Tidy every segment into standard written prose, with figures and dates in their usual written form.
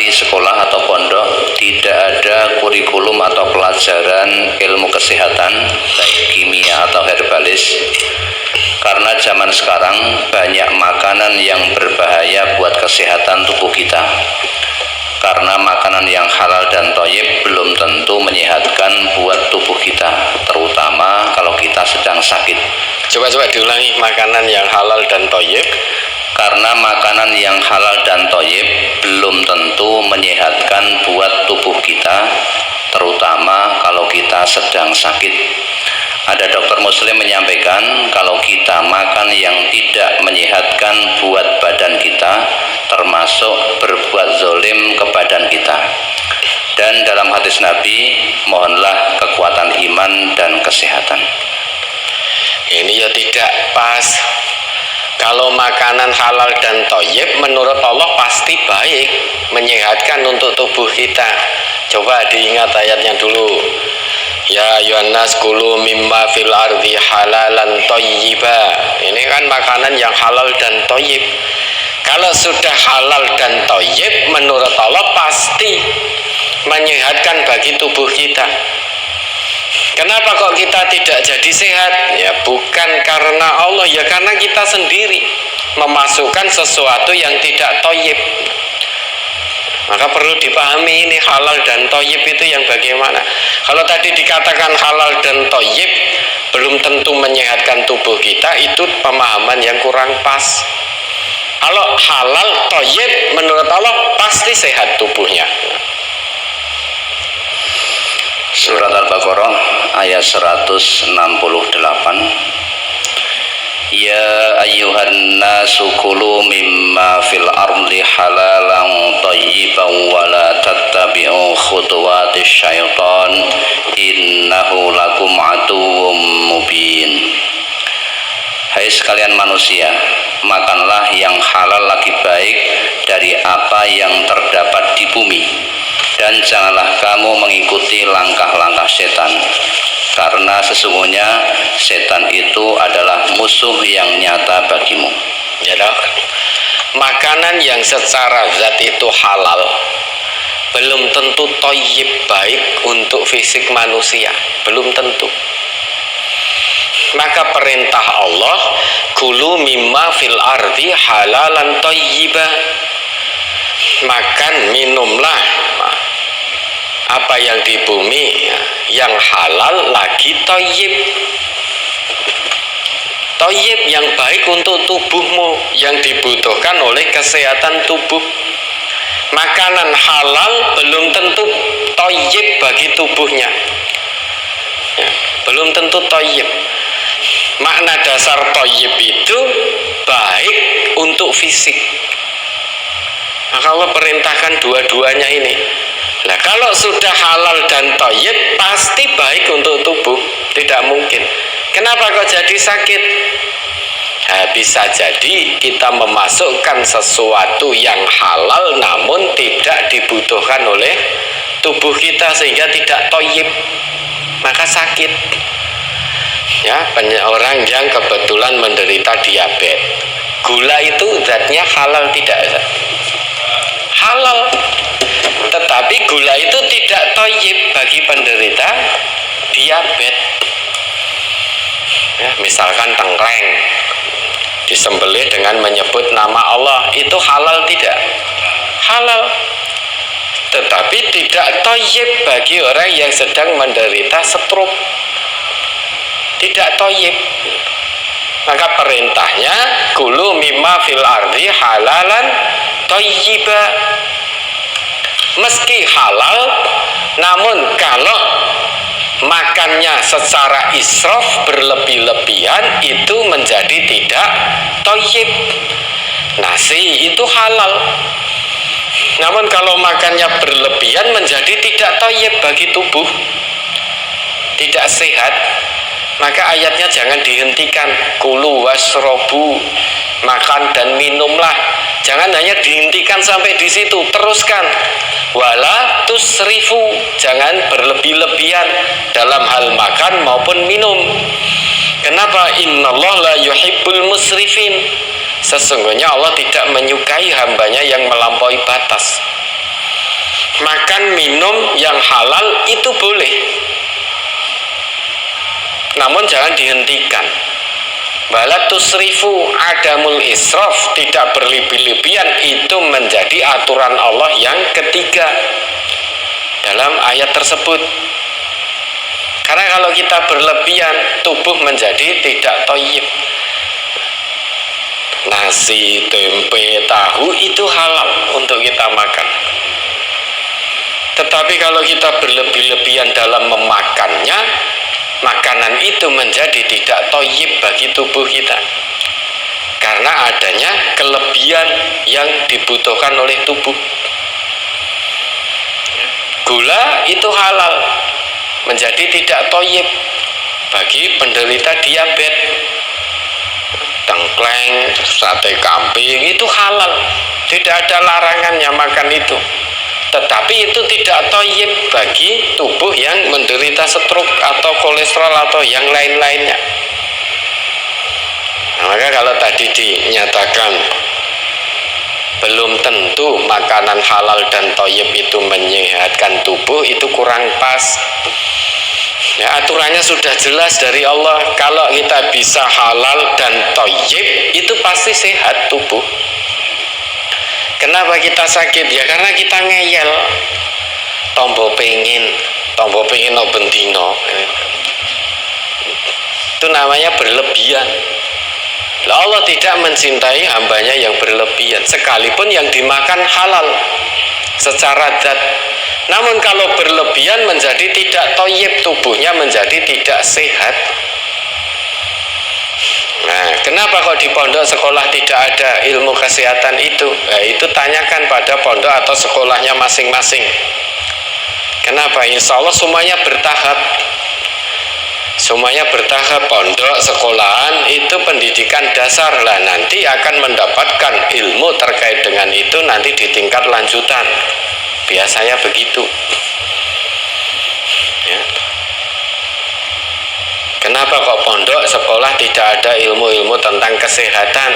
di sekolah atau pondok tidak ada kurikulum atau pelajaran ilmu kesehatan, baik kimia atau herbalis, karena zaman sekarang banyak makanan yang berbahaya buat kesehatan tubuh kita. Karena makanan yang halal dan thayyib belum tentu menyehatkan buat tubuh kita, terutama kalau kita sedang sakit. Coba diulangi, makanan yang halal dan thayyib. Karena makanan yang halal dan thayyib belum tentu menyehatkan buat tubuh kita, terutama kalau kita sedang sakit. Ada dokter muslim menyampaikan kalau kita makan yang tidak menyehatkan buat badan kita, termasuk berbuat zolim ke badan kita. Dan dalam hadis Nabi, mohonlah kekuatan iman dan kesehatan. Ini ya tidak pas. Kalau makanan halal dan thayyib menurut Allah pasti baik, menyehatkan untuk tubuh kita. Coba diingat ayatnya dulu. Ya ayyuhannas kulu mimma fil ardi halalan thayyiba. Ini kan makanan yang halal dan thayyib. Kalau sudah halal dan thayyib menurut Allah pasti menyehatkan bagi tubuh kita. Kenapa kok kita tidak jadi sehat? Ya bukan karena Allah, ya karena kita sendiri memasukkan sesuatu yang tidak thayyib. Maka perlu dipahami ini halal dan thayyib itu yang bagaimana. Kalau tadi dikatakan halal dan thayyib belum tentu menyehatkan tubuh kita, itu pemahaman yang kurang pas. Kalau halal thayyib menurut Allah pasti sehat tubuhnya. Surat Al-Baqarah ayat 168. Ya ayyuhan nasu kulu mimma fil ardi halalan thayyiban wa la tattabi'u khutuwatis syaitan innahu lakum aduwwum mubin. Hai sekalian manusia, makanlah yang halal lagi baik dari apa yang terdapat di bumi, dan janganlah kamu mengikuti langkah-langkah setan, karena sesungguhnya setan itu adalah musuh yang nyata bagimu. Ya dok, makanan yang secara zat itu halal belum tentu thayyib, baik untuk fisik manusia, belum tentu. Maka perintah Allah, kulu mimma fil ardi halalan thayyiba, makan minumlah apa yang di bumi yang halal lagi thayyib. Thayyib yang baik untuk tubuhmu, yang dibutuhkan oleh kesehatan tubuh. Makanan halal belum tentu thayyib bagi tubuhnya, ya, belum tentu thayyib. Makna dasar thayyib itu baik untuk fisik. Maka Allah perintahkan dua-duanya ini. Nah, kalau sudah halal dan thayyib pasti baik untuk tubuh, tidak mungkin. Kenapa kok jadi sakit? Nah, bisa jadi kita memasukkan sesuatu yang halal namun tidak dibutuhkan oleh tubuh kita sehingga tidak thayyib, maka sakit. Ya, banyak orang yang kebetulan menderita diabetes. Gula itu zatnya halal tidak? Halal. Tetapi gula itu tidak thayyib bagi penderita diabetes. Ya, misalkan tengkleng disembelih dengan menyebut nama Allah, itu halal tidak? Halal. Tetapi tidak thayyib bagi orang yang sedang menderita stroke. Tidak thayyib. Maka perintahnya kulu mimma fil ardi halalan thayyiba. Meski halal, namun kalau makannya secara israf, berlebih-lebihan, itu menjadi tidak thayyib. Nasi itu halal, namun kalau makannya berlebihan menjadi tidak thayyib bagi tubuh, tidak sehat. Maka ayatnya jangan dihentikan, kulu wasrobu, makan dan minumlah. Jangan hanya dihentikan sampai di situ, teruskan. Wala tusrifu, jangan berlebih-lebihan dalam hal makan maupun minum. Kenapa? Innallaha la yuhibbul musrifin. Sesungguhnya Allah tidak menyukai hambanya yang melampaui batas. makan minum yang halal itu boleh, namun jangan dihentikan. Wala tusrifu, adamul israf, tidak berlebih-lebihan, itu menjadi aturan Allah yang ketiga dalam ayat tersebut. Karena kalau kita berlebihan, tubuh menjadi tidak thayyib. Nasi, tempe, tahu itu halal untuk kita makan. Tetapi kalau kita berlebih-lebihan dalam memakannya, makanan itu menjadi tidak thayyib bagi tubuh kita. Karena adanya kelebihan yang dibutuhkan oleh tubuh. Gula itu halal, menjadi tidak thayyib bagi penderita diabetes. Tengkleng, sate kambing itu halal, tidak ada larangannya makan itu. Tetapi itu tidak thayyib bagi tubuh yang menderita stroke atau kolesterol atau yang lain-lainnya. Nah, maka kalau tadi dinyatakan belum tentu makanan halal dan thayyib itu menyehatkan tubuh, itu kurang pas. Ya, aturannya sudah jelas dari Allah. Kalau kita bisa halal dan thayyib, itu pasti sehat tubuh. Kenapa kita sakit? Ya karena kita ngeyel. Tombo pengin no bendino. Itu namanya berlebihan. Allah tidak mencintai hambanya yang berlebihan, sekalipun yang dimakan halal secara zat. Namun kalau berlebihan menjadi tidak thayyib, tubuhnya menjadi tidak sehat. Nah, kenapa kok di pondok sekolah tidak ada ilmu kesehatan itu? Nah, itu tanyakan pada pondok atau sekolahnya masing-masing. Kenapa? Insya Allah semuanya bertahap. Semuanya bertahap. Pondok, sekolahan itu pendidikan dasar lah, nanti akan mendapatkan ilmu terkait dengan itu nanti di tingkat lanjutan. Biasanya begitu. Ya. Kenapa kok pondok sekolah tidak ada ilmu-ilmu tentang kesehatan?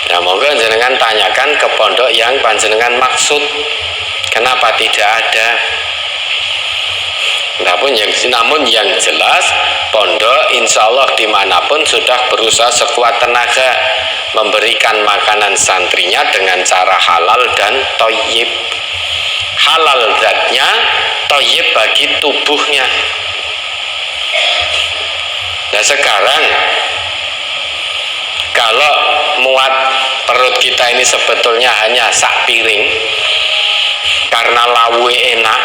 Ya monggo jenengan tanyakan ke pondok yang panjenengan maksud. Kenapa tidak ada? Namun yang jelas pondok insya Allah dimanapun sudah berusaha sekuat tenaga memberikan makanan santrinya dengan cara halal dan thayyib. Halal zatnya, thayyib bagi tubuhnya. Nah sekarang kalau muat perut kita ini sebetulnya hanya sak piring karena lawe enak,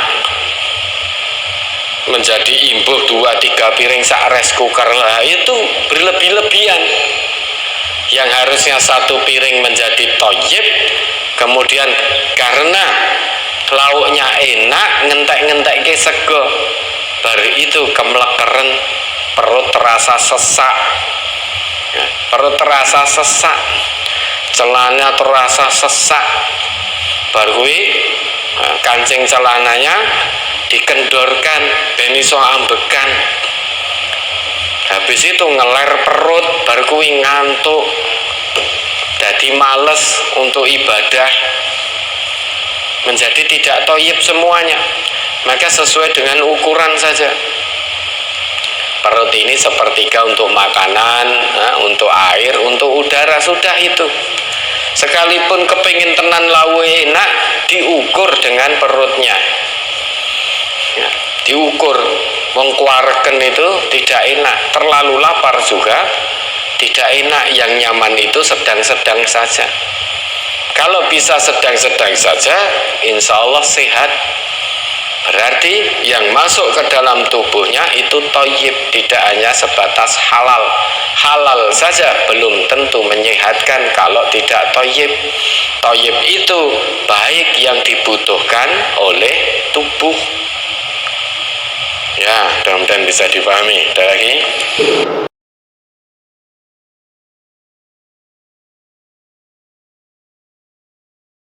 menjadi imbuh 2-3 piring sak rice cooker lah, itu berlebih-lebihan. Yang harusnya 1 piring menjadi thayyib, kemudian karena lauknya enak ngentek-ngentek ke sego, baru itu kemlekeren, perut terasa sesak. Ya, perut terasa sesak, celana terasa sesak, baru kancing celananya dikendorkan ben iso ambekan. Habis itu ngeler perut, baru kuwi ngantuk, jadi males untuk ibadah, menjadi tidak thayyib semuanya. Maka sesuai dengan ukuran saja. Perut ini sepertiga untuk makanan, untuk air, untuk udara, sudah itu. Sekalipun kepingin tenan lawe enak, diukur dengan perutnya. Ya, diukur. Mengkuarken itu tidak enak, terlalu lapar juga tidak enak. Yang nyaman itu sedang-sedang saja. Kalau bisa sedang-sedang saja, insya Allah sehat. Berarti yang masuk ke dalam tubuhnya itu thayyib, tidak hanya sebatas halal. Halal saja belum tentu menyehatkan kalau tidak thayyib. Thayyib itu baik yang dibutuhkan oleh tubuh. Ya, mudah-mudahan bisa dipahami. Ada lagi?